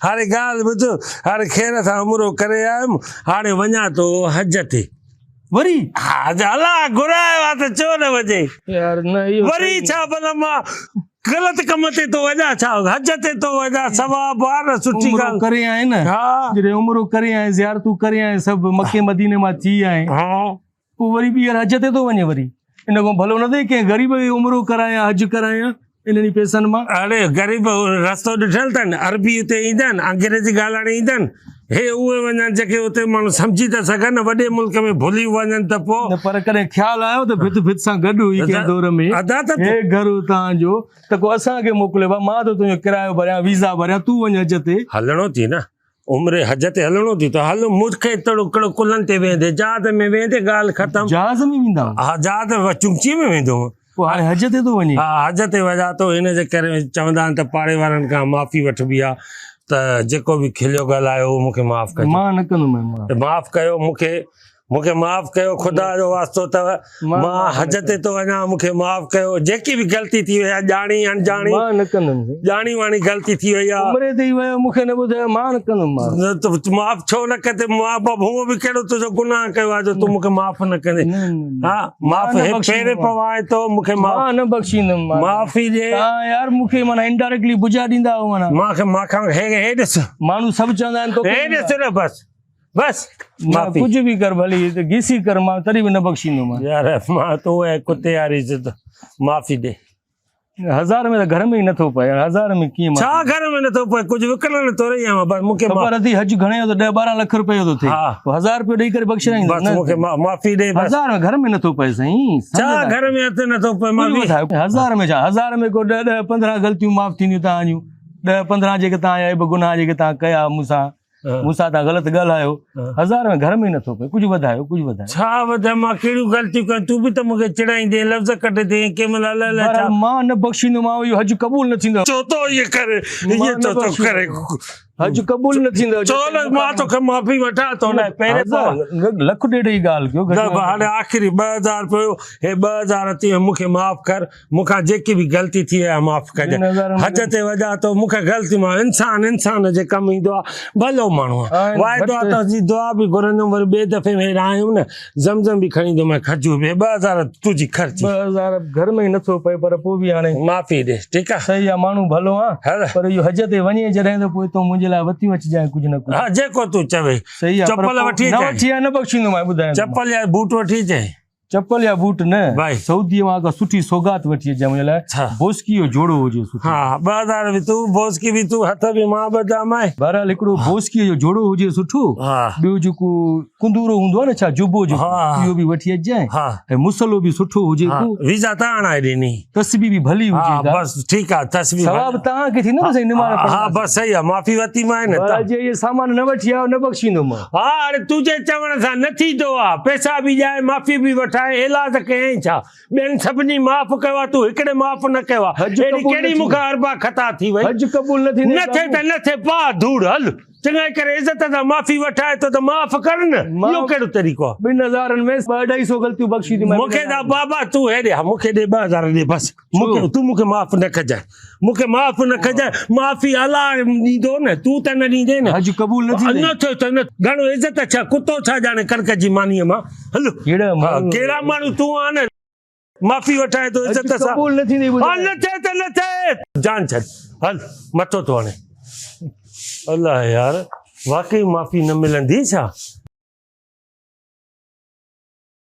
हाणे ॻाल्हि ॿुध हाणे ख़ैर सां उमिरो करे आयुमि हाणे वञा थो हज ते वरी हा अला घुरायो आहे त छो न वञे यार न इहो वरी छा भला मां ग़लति कम ते तो वञा छा हज ते तो वञा सवाब आहे न सुठी उमिरो ॻाल्हि करे आए न हा जॾहिं उमिरो करे आए ज़ियारतूं करे आए सभु मके मदीने मां थी आए हा पोइ वरी ॿीहर हज ते थो वञे वरी इन खां भलो न थिए कंहिं ग़रीब खे उमिरो करायां हज करायां इन्हनि पैसनि मां अरे ग़रीब रस्तो ॾिठल अथनि अरबी उते ईंदा आहिनि अंग्रेजी ॻाल्हाइण ईंदा आहिनि हे उहे वञनि जेके उते माण्हू सम्झी था सघनि वॾे मुल्क में भुली वञनि त पोइ न पर कॾहिं ख़्यालु आयो त भित भित सां गॾु हुई कंहिं दौर में अदा त हे घर तव्हांजो त को असांखे मोकिलियो आहे मां त तुंहिंजो किरायो भरियां वीज़ा भरियां तूं वञ हज ते हलणो थी न उमिरि हज ते हलणो थी त हल मूंखे तड़ो कुलनि ते वेंदे जहाज में वेंदे ॻाल्हि ख़तमु जहाज़ में वेंदा हा जहाज चुमची में वेंदो पोइ हाणे हज ते थो वञे हा हज ते वञा थो हिन जे करे चवंदा आहिनि त पाड़े वारनि खां माफ़ी वठबी आहे त जेको बि खिलियो ॻाल्हायो उहो मूंखे माफ़ कयो मां न कंदुमि माफ़ कयो मूंखे माफ़ कयो ख़ुदा जो वास्तो अथव मां हज ते थो वञा मूंखे माफ़ कयो जेकी बि ग़लती थी वई आहे ॼाणी अणॼाणी मां न कंदुमि ॼाणी वाणी ग़लती थी वई आहे उमिरि ते ई वियो मूंखे न ॿुधायो मां न कंदुमि माफ़ छो न कंदे मां बाप हूअं बि कहिड़ो तुंहिंजो गुनाह कयो आहे जो तूं मूंखे माफ़ न कंदे हा माफ़ फेरे पवाए थो मूंखे मां न बख़्शींदुमि माफ़ी ॾे यार मूंखे माना इनडायरेक्टली बुझा ॾींदा हो माना मां हे ॾिस माण्हू सभु चवंदा आहिनि हे ॾिस न बस माफ़ी कुझु बि कर भली घिसी कर मां तॾहिं बि न बख़्शींदुमि यार मां तो कुते वारी इज़त माफ़ी ॾे 1000 में त घर में ई नथो पए 1000 में कीअं छा घर में नथो पए कुझु विकिणण नथो रही आहियां बस मूंखे ख़बर अथई हज घणे जो त 10-12 लख रुपए जो थो थिए 1000 रुपयो ॾेई करे बख़्शिराईंदा बस मूंखे माफ़ी ॾे 1000 में घर में नथो पए साईं छा घर में हथ नथो पए मां 1000 में छा 1000 में को 10-15 ग़लतियूं माफ़ थींदियूं तव्हांजूं 10-15 जेके तव्हां ऐब गुनाह जेके तव्हां कया मूंसां तव्हां ग़लति ॻाल्हायो 1000 में घर में नथो पए कुझु वधायो छा वधायो मां कहिड़ियूं ग़लतियूं कयूं तूं बि त मूंखे चिड़ाईंदे लफ़्ज़ कढंदे कंहिं महिल मां न बख़्शींदुमि इहो हज क़बूल न थींदो छो तो इहे करे हज क़बूल न थींदो छो मां तोखे माफ़ी वठां थो न पहिरें लख ॾेढ जी ॻाल्हि कयो हाणे आख़िरी 2000 रुपयो हे 2000 थी मूंखे माफ़ कर मूंखां जेकी बि ग़लती थी आहे माफ़ कजांइ हज ते वञा थो मूंखे ग़लती मां इंसान जे कमु ईंदो आहे भलो माण्हू आहे वाइदो आहे त असीं दुआ बि घुरंदुमि वरी ॿिए दफ़े में आहियूं न ज़मज़म बि खणी ईंदुमि खजूर बि 2000 तुंहिंजी ख़र्च 2000 घर में ई नथो पए पर पोइ बि हाणे माफ़ी ॾे ठीकु आहे सही आहे माण्हू भलो आहे पर इहो हज ते वञे जॾहिं त पोइ तूं मुंहिंजे लाइ वठी अचिजांइ कुझु न कुझु हा जेको तूं चवे सही आहे चप्पल वठी न बख़्शींदुमि ॿुधाए चप्पल या बूट वठी अचें चप्पल या बूट न भाई सऊदीअ मां सुठी सौगात वठी अचां मुंहिंजे लाइ बोस्की जो जोड़ो हुजे हा 2000 बि तूं बोस्की बि तूं हथ बि मां बदामाए बहरहाल हिकिड़ो बोस्की जो जोड़ो हुजे सुठो ॿियो जेको कुंदूरो हूंदो आहे न छा जुबो जो इहो बि वठी अचिजांइ ऐं मुसलो बि सुठो हुजे वीज़ा तव्हां हणाए ॾिनी तस्बीह बि भली हुजे बस ठीकु आहे तस्बीह सवाब तव्हांखे थींदो न साईं निमाज़ हा बस सही आहे माफ़ी वरिती मां न जे इहे सामान न वठी आयो न बख़्शींदुमि हा हाणे तुंहिंजे चवण सां न थींदो आहे पैसा बि ॾियाए माफ़ी बि वठाए इलाज कयईं छा ॿियनि सभिनी माफ़ कयो आहे तूं हिकिड़े माफ़ न कयो आहे कहिड़ी मूंखां अरबा ख़ता थी वई हज क़बूल न थींदी न थिए त न थिए पा धूड़ हल चङाई करे इज़त सां माफ़ी वठाए थो त माफ़ कर न इहो कहिड़ो तरीक़ो आहे 2000 में 250 ग़लतियूं बख़्शी थी मूंखे त बाबा तूं हेॾे मूंखे ॾे 2000 ॾे बसि तूं मूंखे माफ़ न कजांइ मूंखे माफ़ न कजांइ माफ़ी अलाह ॾींदो न तूं त न ॾींदे न हज क़बूल न थींदो न थियो त न घणो इज़त छा कुतो छा ॼाणे कणक जी मानीअ मां हलो कहिड़ा माण्हू तूं आहे न माफ़ी वठाए थो इज़त सां क़बूल न थींदी न थिए त न थिए जान छॾ हल मथो थो हाणे अलाह यार वाकई माफ़ी न मिलंदी छा